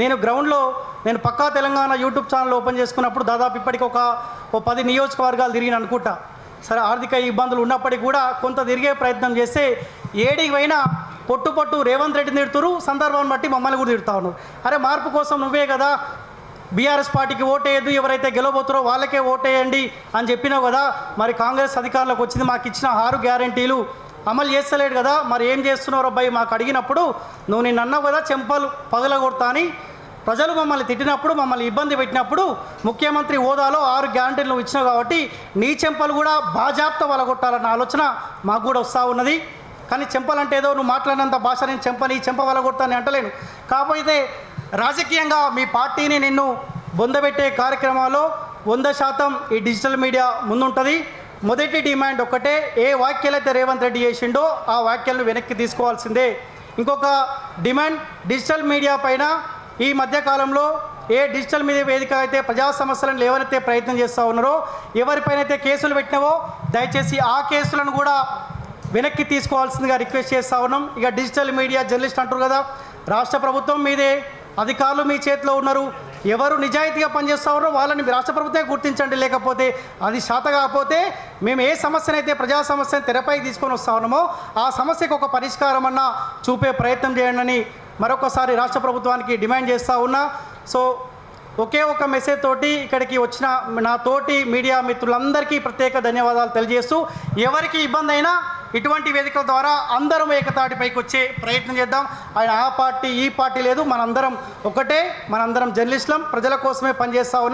నేను గ్రౌండ్లో పక్కా Telangana YouTube channel open చేసుకున్నప్పుడు దాదాపు ఇప్పటికి ఓ 10 నియోజకవర్గాలు తిరిగిన అనుకుంటా. సరే, ఆర్థిక ఇబ్బందులు ఉన్నప్పటికీ కూడా కొంత తిరిగే ప్రయత్నం చేస్తే ఏడికి పోయినా పొట్టు రేవంత్ రెడ్డిని తిడుతురు, సందర్భాన్ని బట్టి మమ్మల్ని కూడా తిడుతూ ఉన్నారు. అరే, మార్పు కోసం నువ్వే కదా బీఆర్ఎస్ పార్టీకి ఓటేయద్దు, ఎవరైతే గెలవబోతారో వాళ్ళకే ఓటేయండి అని చెప్పినావు కదా, మరి కాంగ్రెస్ అధికారంలోకి వచ్చింది, మాకు ఇచ్చిన 6 గ్యారెంటీలు అమలు చేస్తలేడు కదా, మరి ఏం చేస్తున్నారో అబ్బాయి మాకు అడిగినప్పుడు నువ్వు నిన్ను అన్నావు కదా చెంపలు పగలగొడతా అని. ప్రజలు మమ్మల్ని తిట్టినప్పుడు, మమ్మల్ని ఇబ్బంది పెట్టినప్పుడు ముఖ్యమంత్రి హోదాలో 6 గ్యారెంటీలు నువ్వు ఇచ్చినావు కాబట్టి నీ చెంపలు కూడా బాజాప్తా వలగొట్టాలన్న ఆలోచన మాకు కూడా వస్తూ ఉన్నది. కానీ చెంపలంటే ఏదో నువ్వు మాట్లాడినంత భాష నేను చెంప వలగొడతానని అంటలేను. కాకపోతే రాజకీయంగా మీ పార్టీని నిన్ను బొందబెట్టే కార్యక్రమాల్లో 100% ఈ డిజిటల్ మీడియా ముందుంటుంది. మొదటి డిమాండ్ ఒక్కటే, ఏ వ్యాఖ్యలైతే రేవంత్ రెడ్డి చేసిండో ఆ వ్యాఖ్యలను వెనక్కి తీసుకోవాల్సిందే. ఇంకొక డిమాండ్, డిజిటల్ మీడియా పైన ఈ మధ్యకాలంలో ఏ డిజిటల్ మీడియా వేదిక అయితే ప్రజా సమస్యలను లేవనెత్తే ప్రయత్నం చేస్తూ ఉన్నారో, ఎవరిపైనైతే కేసులు పెట్టినావో దయచేసి ఆ కేసులను కూడా వెనక్కి తీసుకోవాల్సిందిగా రిక్వెస్ట్ చేస్తూ ఉన్నాం. ఇక డిజిటల్ మీడియా జర్నలిస్ట్ అంటారు కదా, రాష్ట్ర ప్రభుత్వం మీదే, అధికారులు మీ చేతిలో ఉన్నారు, ఎవరు నిజాయితీగా పనిచేస్తూ ఉన్నారో వాళ్ళని రాష్ట్ర ప్రభుత్వమే గుర్తించండి. లేకపోతే అది శాత కాకపోతే మేము ఏ సమస్యనైతే ప్రజా సమస్యను తెరపైకి తీసుకొని వస్తూ ఉన్నామో ఆ సమస్యకు ఒక పరిష్కారం అన్నా చూపే ప్రయత్నం చేయండి అని మరొకసారి రాష్ట్ర ప్రభుత్వానికి డిమాండ్ చేస్తూ ఉన్నా. సో ఒకే ఒక మెసేజ్ తోటి ఇక్కడికి వచ్చిన నా తోటి మీడియా మిత్రులందరికీ ప్రత్యేక ధన్యవాదాలు తెలియజేస్తూ, ఎవరికి ఇబ్బంది అయినా ఇటువంటి వేదికల ద్వారా అందరం ఏకతాటిపైకి వచ్చే ప్రయత్నం చేద్దాం. ఆయన ఆ పార్టీ ఈ పార్టీ లేదు, మనందరం ఒకటే, మనందరం జర్నలిస్టులం, ప్రజల కోసమే పనిచేస్తూ ఉన్నాం.